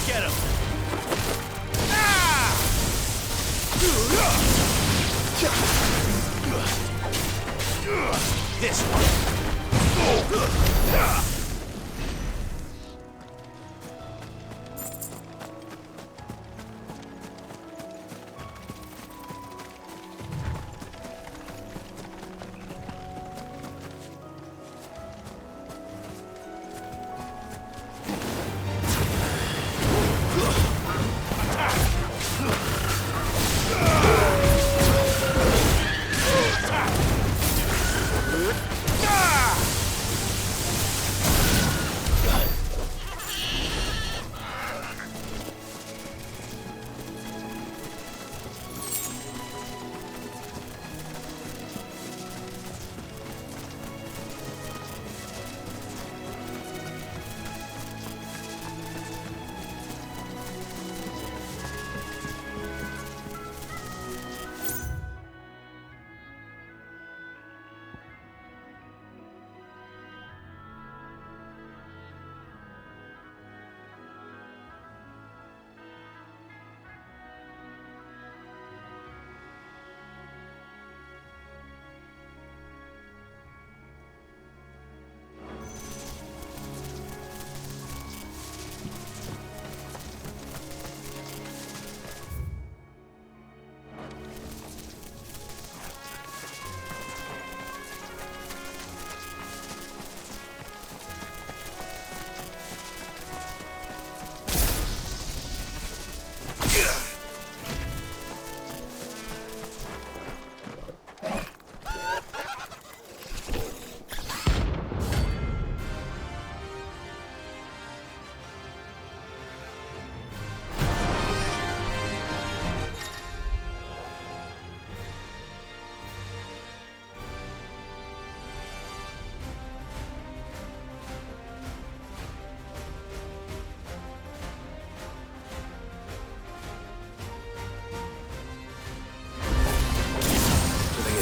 Get him! This one!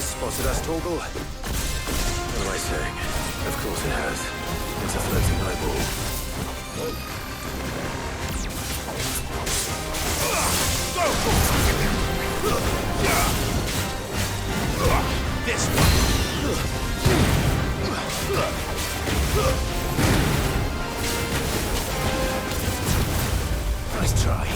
Spotted us, Torgal? What am I saying? Of course it has. It's a floating eyeball. This one! Nice try.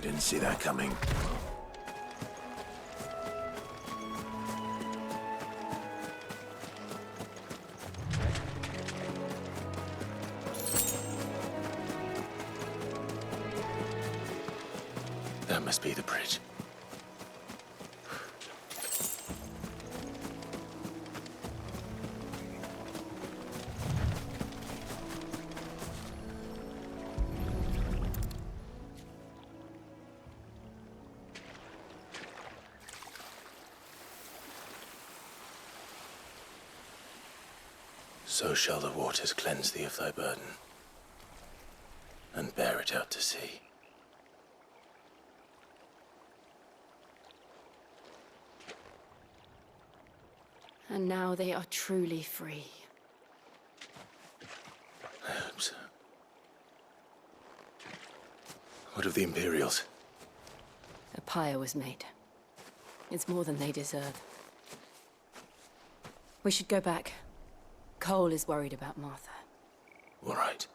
Didn't see that coming. That must be the bridge. So shall the waters cleanse thee of thy burden, and bear it out to sea. And now they are truly free. I hope so. What of the Imperials? A pyre was made. It's more than they deserve. We should go back. Cole is worried about Martha. All right.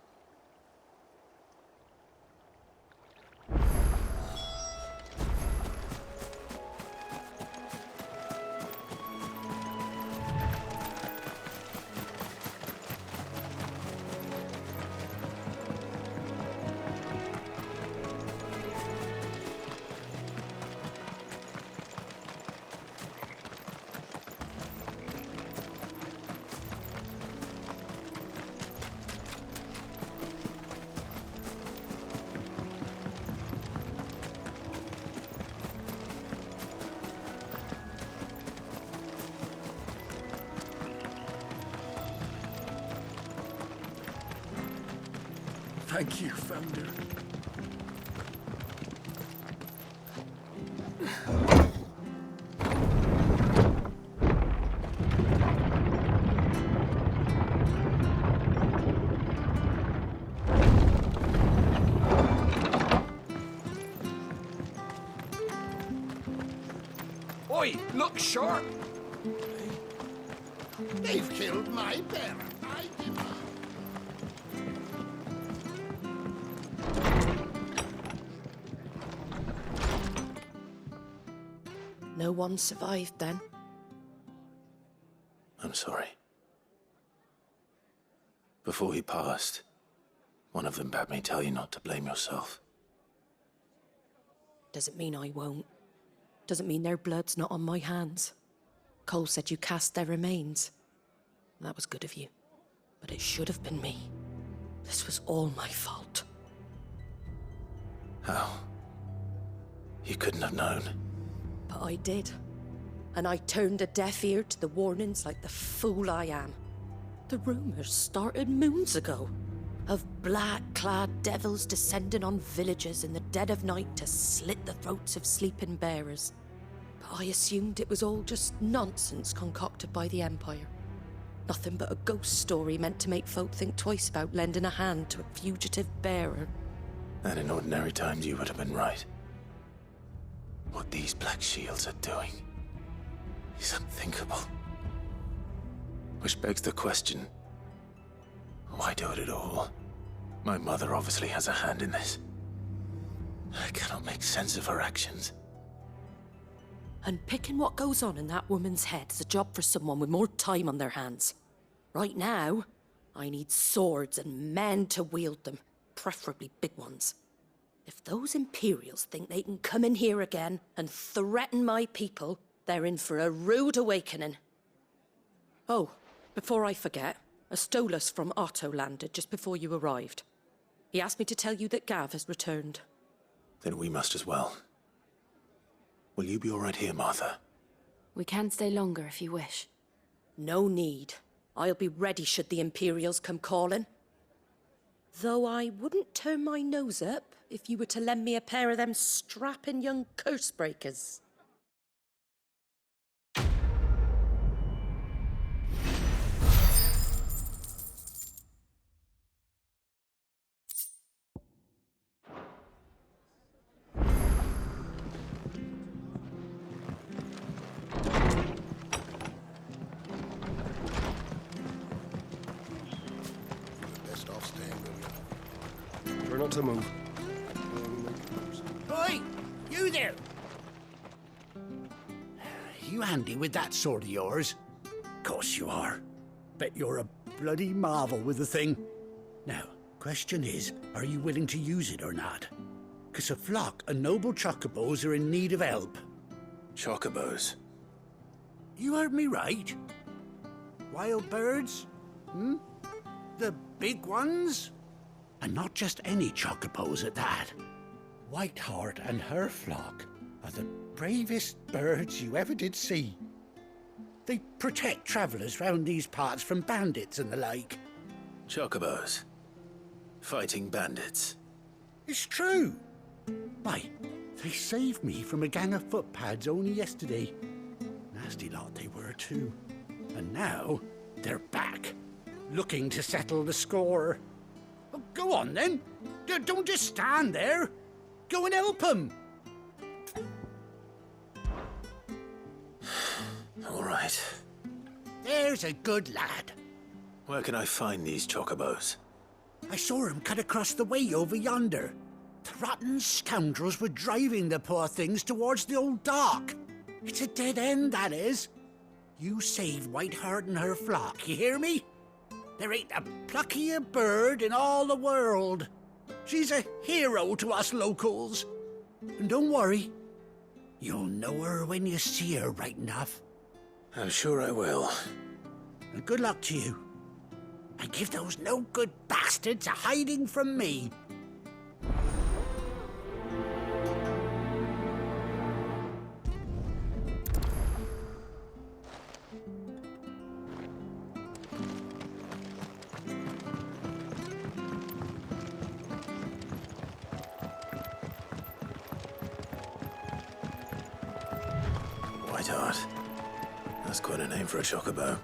Thank you, Founder. Oi, look sharp! They've killed my bear. I give up. No one survived then? I'm sorry. Before he passed, one of them bade me tell you not to blame yourself. Doesn't mean I won't. Doesn't mean their blood's not on my hands. Cole said you cast their remains. That was good of you. But it should have been me. This was all my fault. How? You couldn't have known. But I did. And I turned a deaf ear to the warnings like the fool I am. The rumors started moons ago. Of black-clad devils descending on villages in the dead of night to slit the throats of sleeping bearers. But I assumed it was all just nonsense concocted by the Empire. Nothing but a ghost story meant to make folk think twice about lending a hand to a fugitive bearer. And in ordinary times you would have been right. What these Black Shields are doing is unthinkable. Which begs the question, why do it at all? My mother obviously has a hand in this. I cannot make sense of her actions. And picking what goes on in that woman's head is a job for someone with more time on their hands. Right now, I need swords and men to wield them, preferably big ones. If those Imperials think they can come in here again and threaten my people, they're in for a rude awakening. Oh, before I forget, a Stolas from Otto landed just before you arrived. He asked me to tell you that Gav has returned. Then we must as well. Will you be all right here, Martha? We can stay longer if you wish. No need. I'll be ready should the Imperials come calling. Though I wouldn't turn my nose up if you were to lend me a pair of them strapping young curse-breakers. Best off staying good. Try not to move. Oi! You there! You handy with that sword of yours? Course you are. Bet you're a bloody marvel with the thing. Now, question is, are you willing to use it or not? 'Cause a flock of noble chocobos are in need of help. Chocobos. You heard me right. Wild birds? The big ones? And not just any chocobos at that. Whiteheart and her flock are the bravest birds you ever did see. They protect travellers round these parts from bandits and the like. Chocobos. Fighting bandits. It's true. Why, they saved me from a gang of footpads only yesterday. Nasty lot they were too. And now, they're back, looking to settle the score. Oh, go on then. Don't just stand there. Go and help them. All right. There's a good lad. Where can I find these chocobos? I saw him cut across the way over yonder. The rotten scoundrels were driving the poor things towards the old dock. It's a dead end, that is. You save Whiteheart and her flock, you hear me? There ain't a pluckier bird in all the world. She's a hero to us locals. And don't worry, you'll know her when you see her right enough. I'm sure I will. And good luck to you. And give those no-good bastards a hiding from me. Whiteheart. That's quite a name for a chocobo.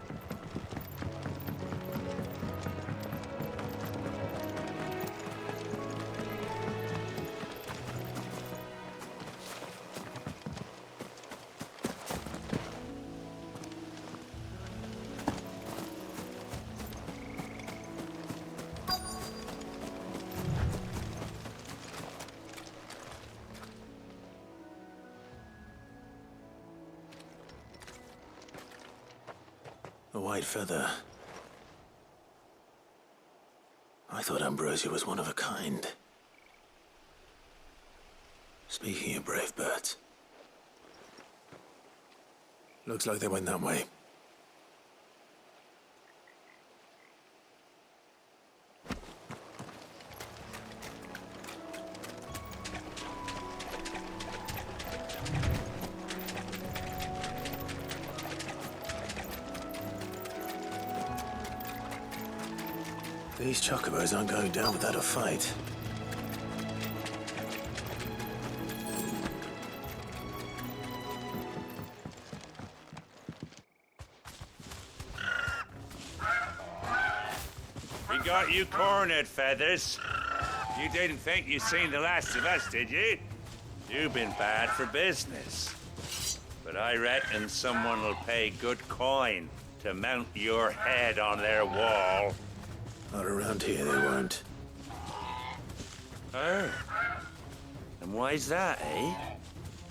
A white feather. I thought Ambrosia was one of a kind. Speaking of brave birds. Looks like they went that way. These chocobos aren't going down without a fight. We got you cornered, Feathers. You didn't think you'd seen the last of us, did you? You've been bad for business. But I reckon someone will pay good coin to mount your head on their wall. Not around here, they won't. Oh. And why's that, eh?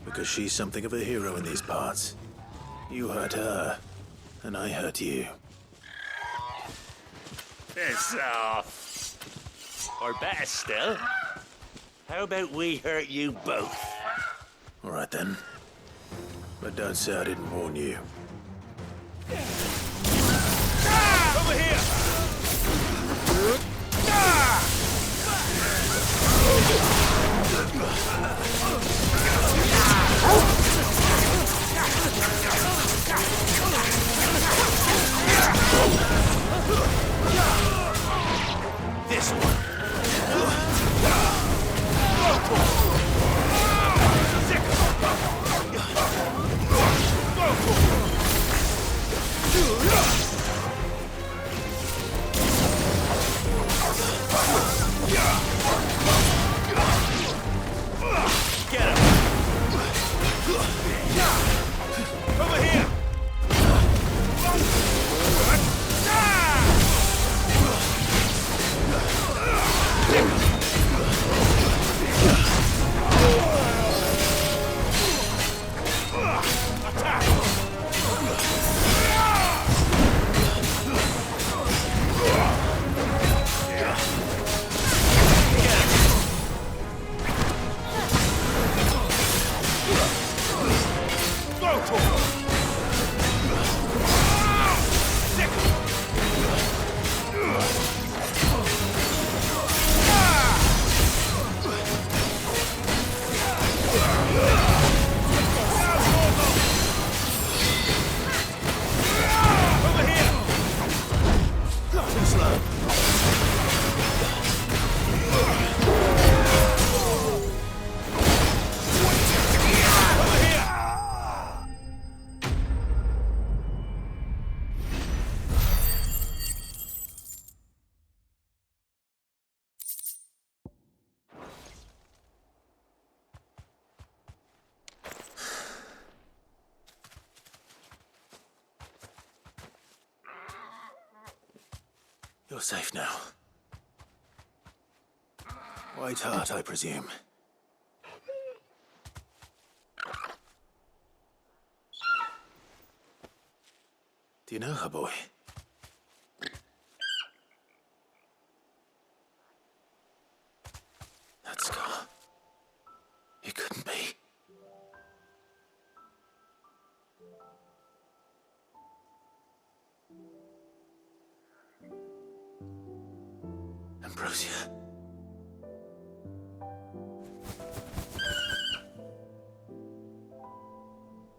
Because she's something of a hero in these parts. You hurt her, and I hurt you. Piss off. Or better still, how about we hurt you both? All right then. But don't say I didn't warn you. Over here! This one. Get him! Over here! You're safe now. White Hart, I presume. Do you know her, boy? That scar. It couldn't be. Ambrosia.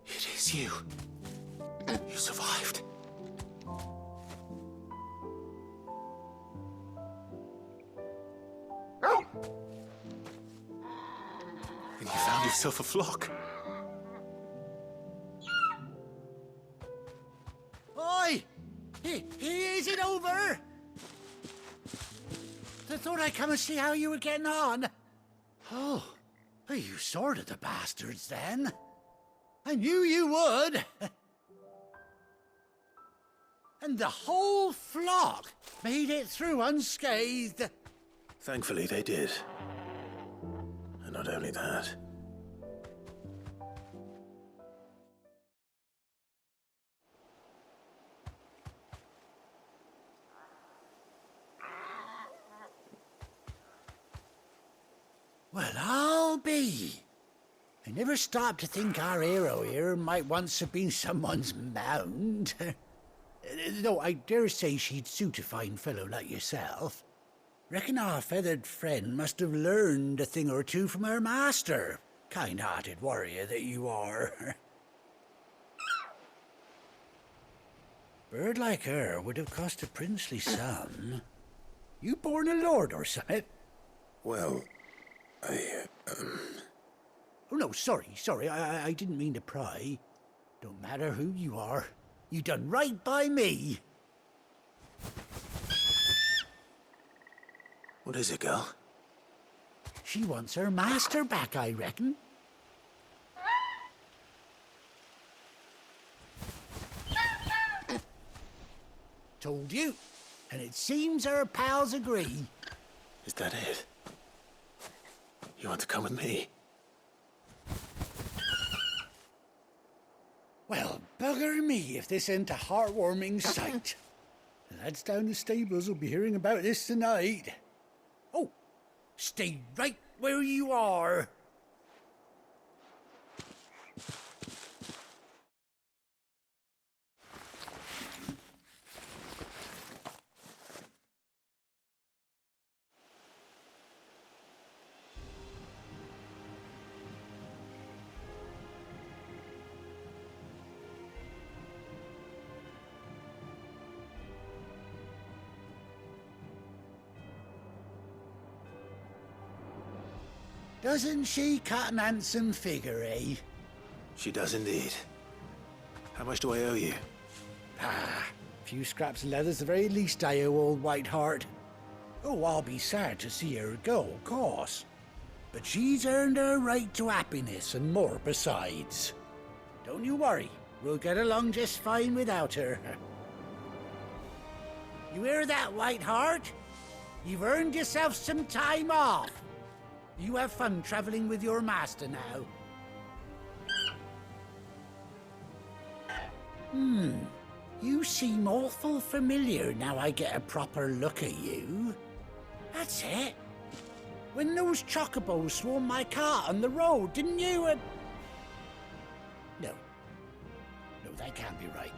It is you. You survived. And you found yourself a flock. Oi! Is it over? I thought I'd come and see how you were getting on. Oh, you sorted the bastards then. I knew you would. And the whole flock made it through unscathed. Thankfully, they did. And not only that. Well, I'll be. I never stopped to think our hero here might once have been someone's mount. Though I dare say she'd suit a fine fellow like yourself. Reckon our feathered friend must have learned a thing or two from her master. Kind-hearted warrior that you are. Bird like her would have cost a princely sum. You born a lord or something? Well, Oh, no, sorry. I didn't mean to pry. Don't matter who you are. You done right by me. What is it, girl? She wants her master back, I reckon. Told you. And it seems her pals agree. Is that it? You want to come with me? Well, bugger me if this ain't a heartwarming sight. The lads down the stables will be hearing about this tonight. Oh, stay right where you are. Doesn't she cut an handsome figure, eh? She does indeed. How much do I owe you? Ah, a few scraps of leather's the very least I owe old White Hart. Oh, I'll be sad to see her go, of course. But she's earned her right to happiness and more besides. Don't you worry, we'll get along just fine without her. You hear that, White Hart? You've earned yourself some time off. You have fun traveling with your master now. You seem awful familiar now I get a proper look at you. That's it. When those chocobos swarmed my cart on the road, didn't you? No, that can't be right.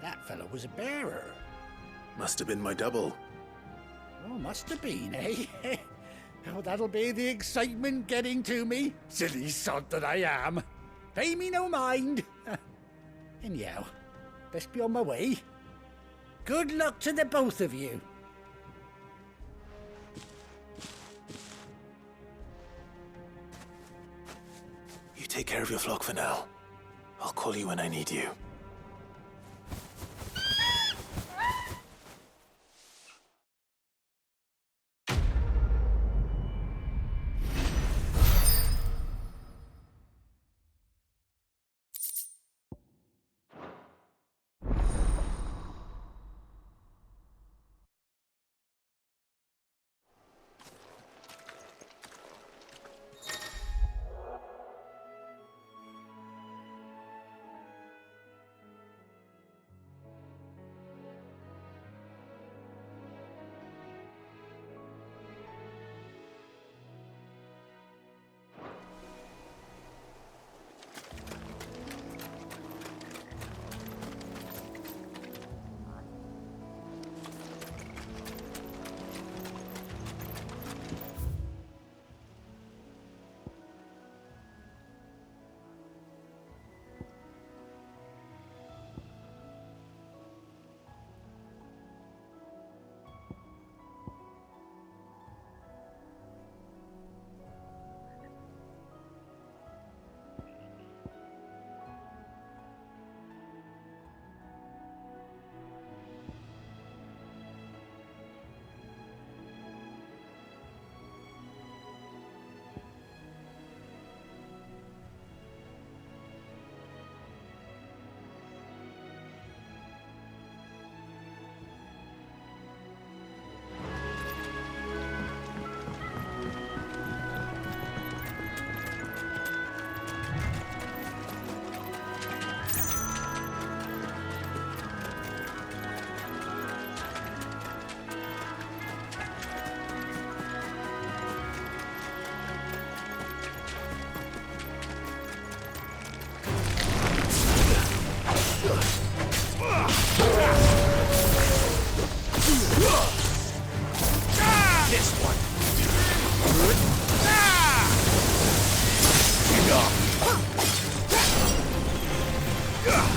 That fellow was a bearer. Must have been my double. Oh, must have been, eh? Oh, that'll be the excitement getting to me. Silly sod that I am. Pay me no mind. Anyhow, best be on my way. Good luck to the both of you. You take care of your flock for now. I'll call you when I need you.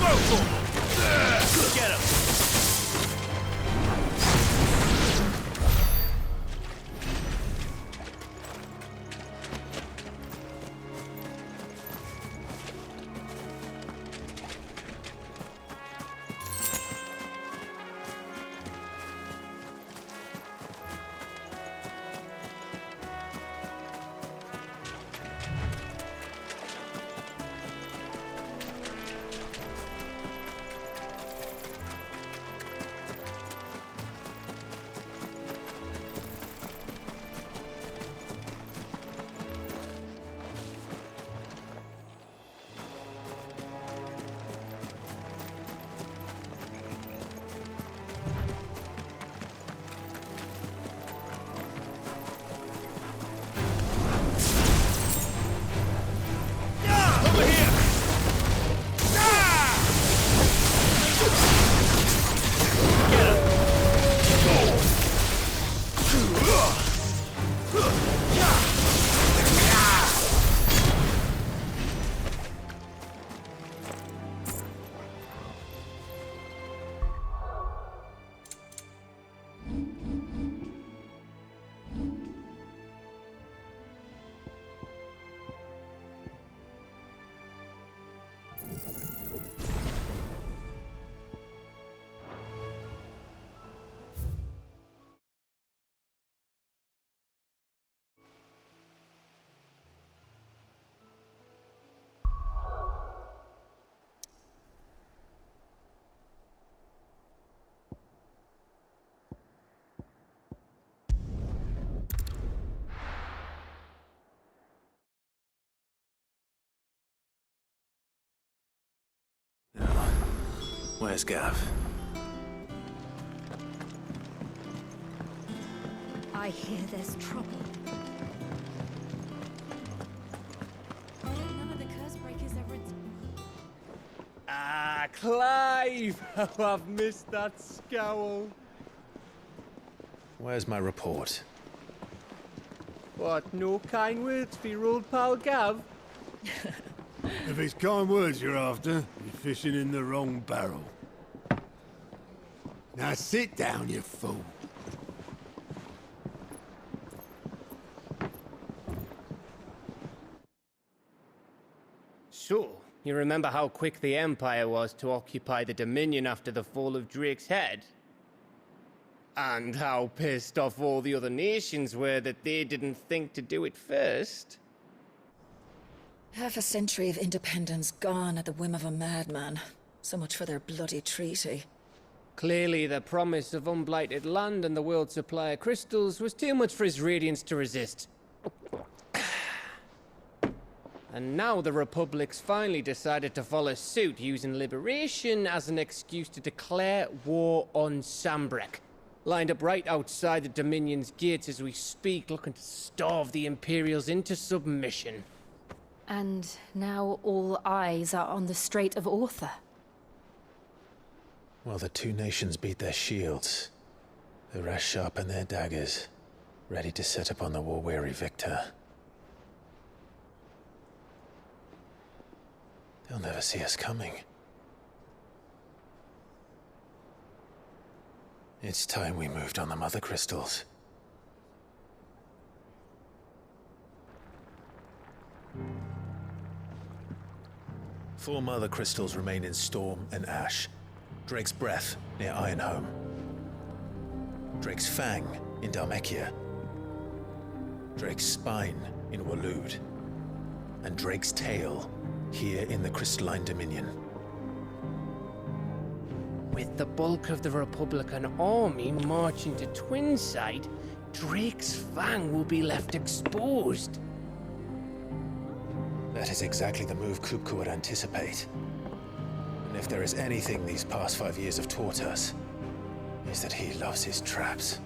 Go for it! Get him! Where's Gav? I hear there's trouble. None of the curse breakers ever... Ah, Clive! Oh, I've missed that scowl. Where's my report? What, no kind words for your old pal Gav? If it's kind words you're after, you're fishing in the wrong barrel. Now sit down, you fool. So, you remember how quick the Empire was to occupy the Dominion after the fall of Drake's head? And how pissed off all the other nations were that they didn't think to do it first? Half a century of independence gone at the whim of a madman. So much for their bloody treaty. Clearly, the promise of unblighted land and the world's supply of crystals was too much for his radiance to resist. And now the Republic's finally decided to follow suit, using liberation as an excuse to declare war on Sambrek. Lined up right outside the Dominion's gates as we speak, looking to starve the Imperials into submission. And now all eyes are on the Strait of Author. Well, the two nations beat their shields. The rest sharpen their daggers, ready to set upon the war-weary victor. They'll never see us coming. It's time we moved on the Mother Crystals. Four Mother Crystals remain in Storm and Ash. Drake's Breath near Ironhome. Drake's Fang in Dhalmekia. Drake's Spine in Waloed. And Drake's Tail here in the Crystalline Dominion. With the bulk of the Republican army marching to Twinside, Drake's Fang will be left exposed. That is exactly the move Kupka would anticipate. And if there is anything these past 5 years have taught us, is that he loves his traps.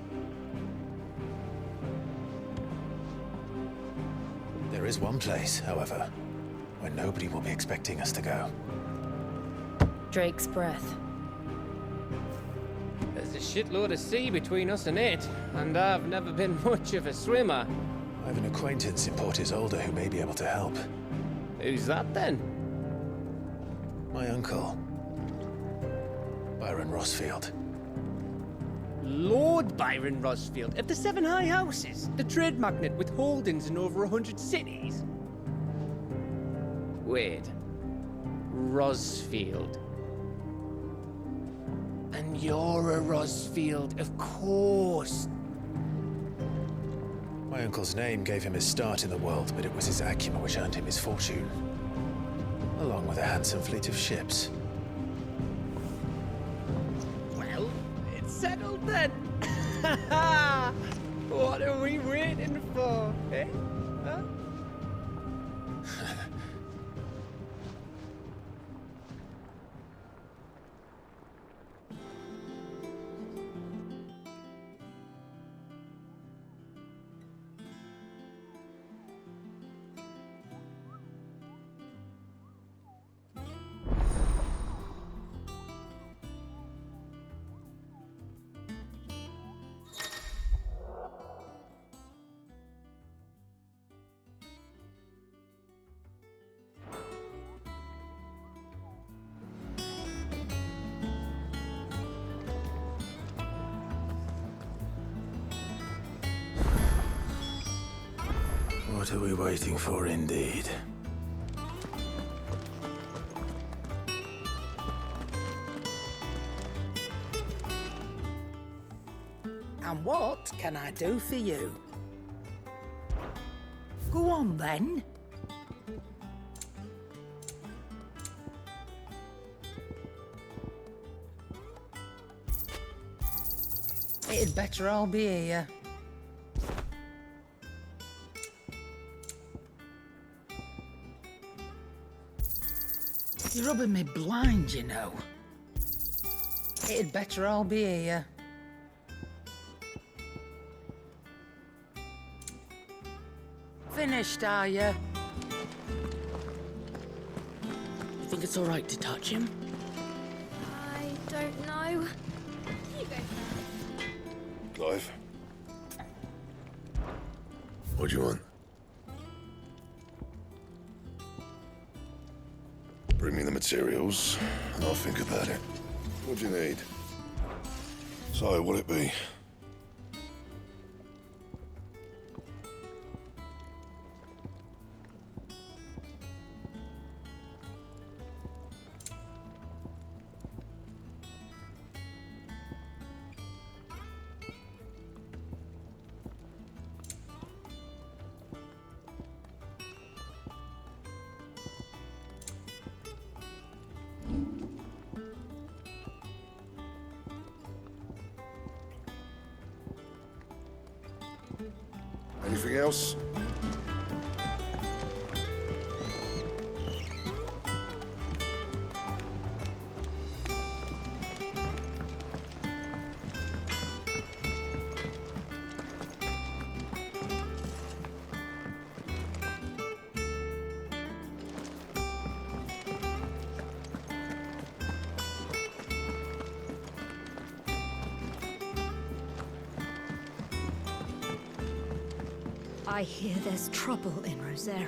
There is one place, however, where nobody will be expecting us to go. Drake's Breath. There's a shitload of sea between us and it, and I've never been much of a swimmer. I have an acquaintance in Port Isolde who may be able to help. Who's that then? My uncle, Byron Rossfield. Lord Byron Rosfield of the Seven High Houses, the trade magnate with holdings in over 100 cities. Wait. Rosfield. And you're a Rosfield, of course. My uncle's name gave him his start in the world, but it was his acumen which earned him his fortune, along with a handsome fleet of ships. Well, it's settled then. What are we waiting for, eh? Huh? What are we waiting for, indeed? And what can I do for you? Go on, then. It'd better all be here. You're rubbing me blind, you know. It'd better all be here. Finished, are you? You think it's all right to touch him? I don't know. You go first. Clive? What do you want? Bring me the materials, and I'll think about it. What do you need? So, what'll it be? Anything else? I hear there's trouble in Rosaria.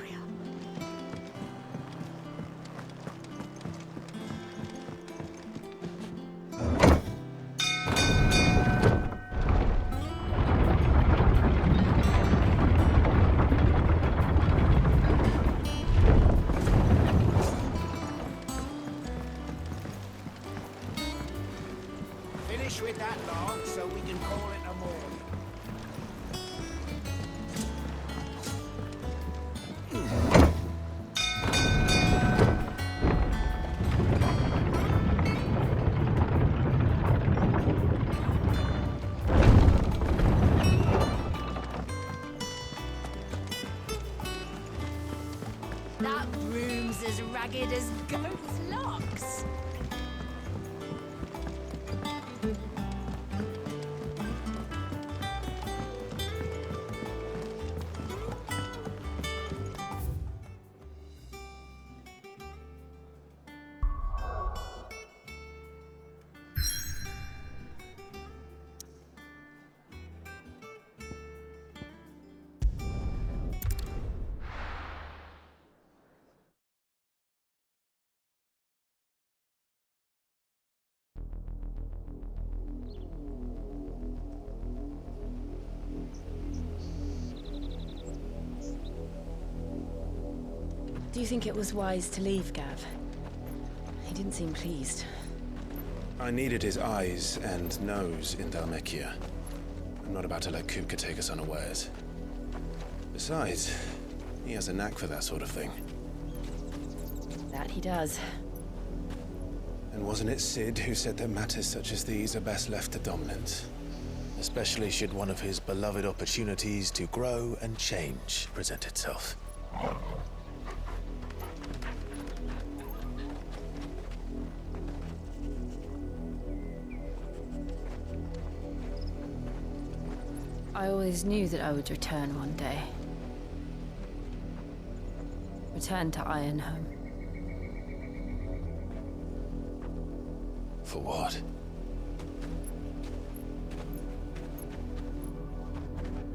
Finish with that log so we can call it a morning. That room's as ragged as goat's locks. Do you think it was wise to leave, Gav? He didn't seem pleased. I needed his eyes and nose in Dhalmekia. I'm not about to let Kupka take us unawares. Besides, he has a knack for that sort of thing. That he does. And wasn't it Sid who said that matters such as these are best left to dominance? Especially should one of his beloved opportunities to grow and change present itself. I always knew that I would return one day. Return to Ironhome. For what?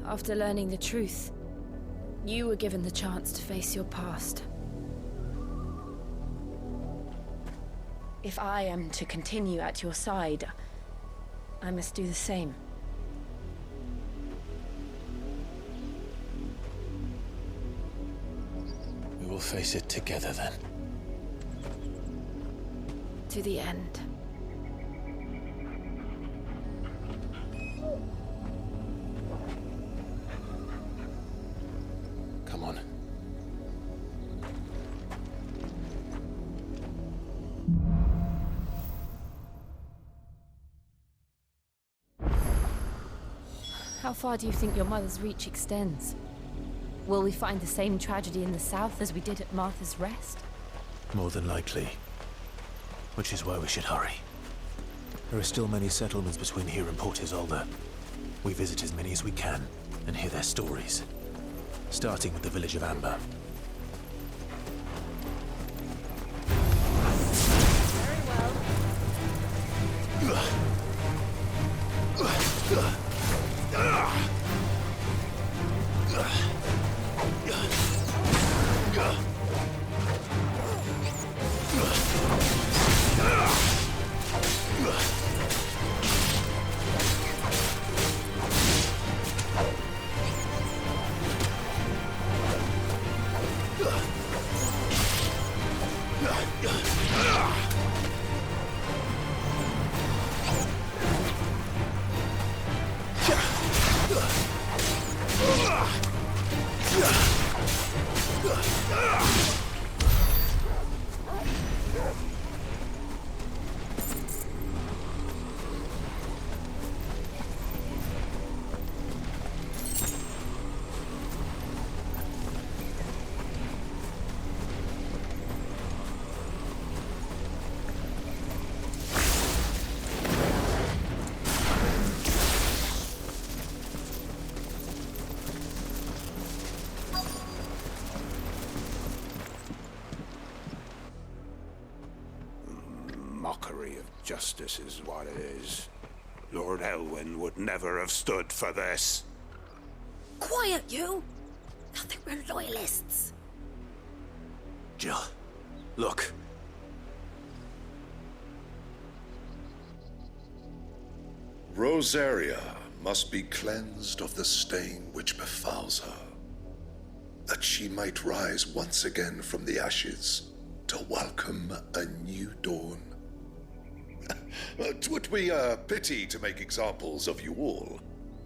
After learning the truth, you were given the chance to face your past. If I am to continue at your side, I must do the same. We will face it together then. To the end. Come on. How far do you think your mother's reach extends? Will we find the same tragedy in the south as we did at Martha's Rest? More than likely. Which is why we should hurry. There are still many settlements between here and Port Isolde. We visit as many as we can and hear their stories. Starting with the village of Amber. Mockery of justice is what it is. Lord Elwyn would never have stood for this. Quiet, you! I think we're loyalists. Jill, look. Rosaria must be cleansed of the stain which befouls her, that she might rise once again from the ashes to welcome a new dawn. 'Twould be a pity to make examples of you all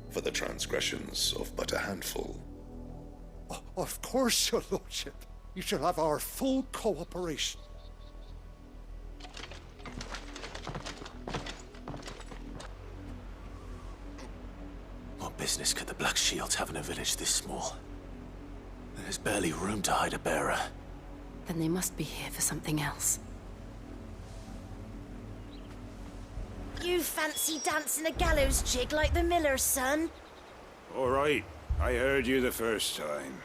for the transgressions of but a handful. Of course, your lordship. You shall have our full cooperation. What business could the Black Shields have in a village this small? There's barely room to hide a bearer. Then they must be here for something else. You fancy dancing a gallows jig like the miller's son? All right, I heard you the first time.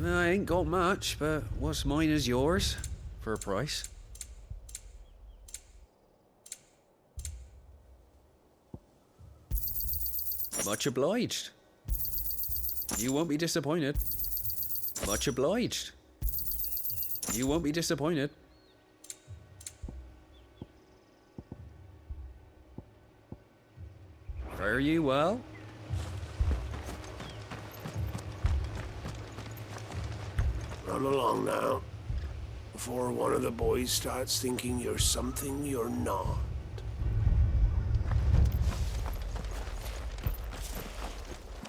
I ain't got much, but what's mine is yours, for a price. Much obliged. You won't be disappointed. Much obliged. You won't be disappointed. Fare you well? Run along now, before one of the boys starts thinking you're something you're not.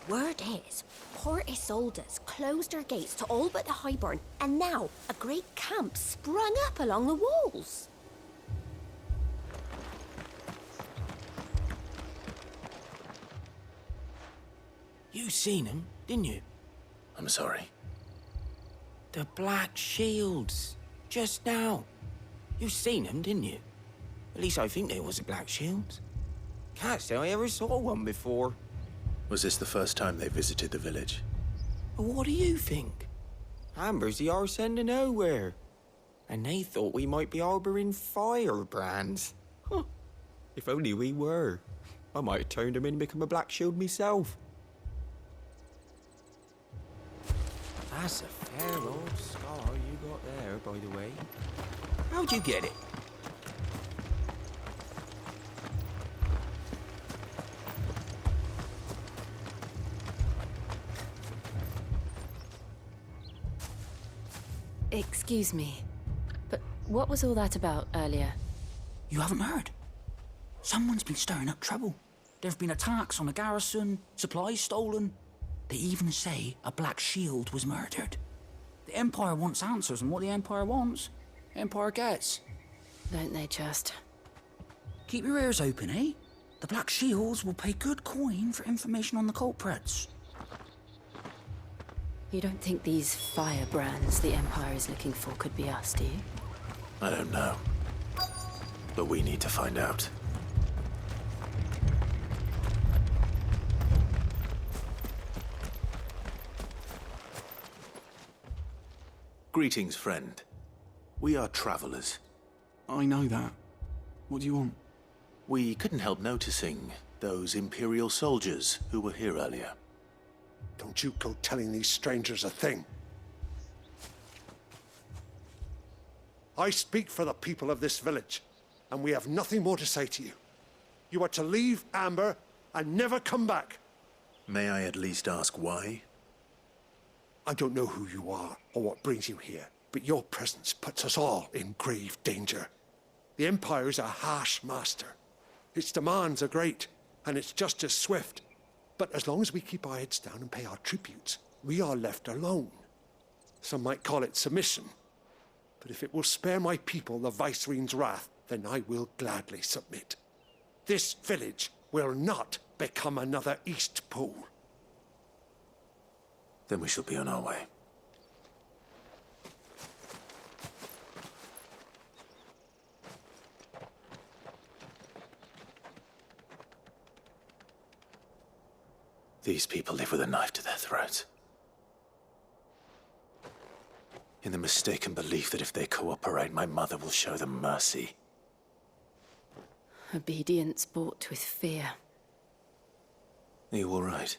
Word is, Port Isolde's closed her gates to all but the Highborn, and now a great camp sprung up along the walls. You seen him, didn't you? I'm sorry. The Black Shields. Just now. You seen them, didn't you? At least I think they was the Black Shields. Can't say I ever saw one before. Was this the first time they visited the village? What do you think? Amber's the arse end of nowhere. And they thought we might be harboring firebrands. Huh. If only we were. I might have turned them in and become a Black Shield myself. That's a fair old scar you got there, by the way. How'd you get it? Excuse me, but what was all that about earlier? You haven't heard? Someone's been stirring up trouble. There have been attacks on the garrison, supplies stolen. They even say a Black Shield was murdered. The Empire wants answers, and what the Empire wants, Empire gets. Don't they just? Keep your ears open, eh? The Black Shields will pay good coin for information on the culprits. You don't think these firebrands the Empire is looking for could be us, do you? I don't know. But we need to find out. Greetings, friend. We are travelers. I know that. What do you want? We couldn't help noticing those Imperial soldiers who were here earlier. Don't you go telling these strangers a thing. I speak for the people of this village, and we have nothing more to say to you. You are to leave Amber and never come back. May I at least ask why? I don't know who you are or what brings you here, but your presence puts us all in grave danger. The Empire is a harsh master. Its demands are great, and its justice swift. But as long as we keep our heads down and pay our tributes, we are left alone. Some might call it submission. But if it will spare my people the Viceroy's wrath, then I will gladly submit. This village will not become another East Pool. Then we shall be on our way. These people live with a knife to their throats. In the mistaken belief that if they cooperate, my mother will show them mercy. Obedience bought with fear. Are you all right?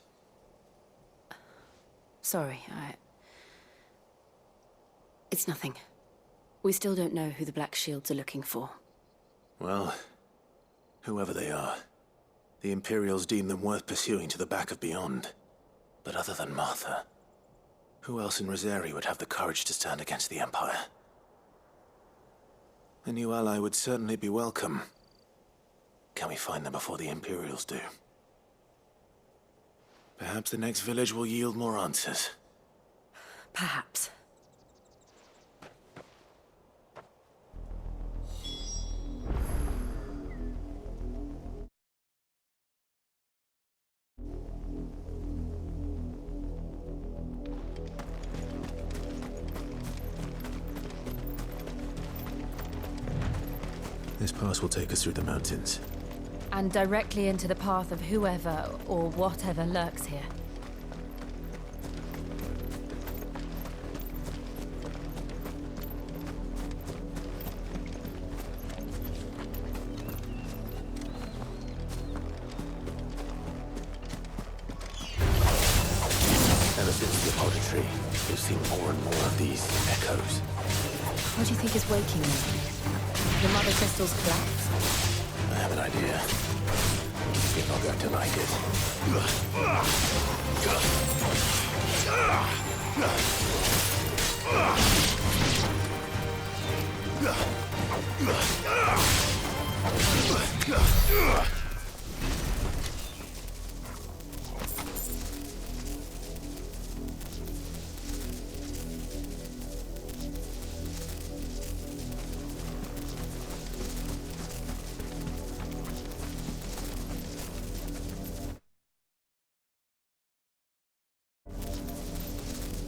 Sorry, It's nothing. We still don't know who the Black Shields are looking for. Well, whoever they are, the Imperials deem them worth pursuing to the back of beyond. But other than Martha, who else in Rosari would have the courage to stand against the Empire? A new ally would certainly be welcome. Can we find them before the Imperials do? Perhaps the next village will yield more answers. Perhaps. This pass will take us through the mountains. And directly into the path of whoever or whatever lurks here. Since the auditory, we've seen more and more of these echoes. What do you think is waking them? The mother crystal's collapse? I have an idea. You're not going to like it.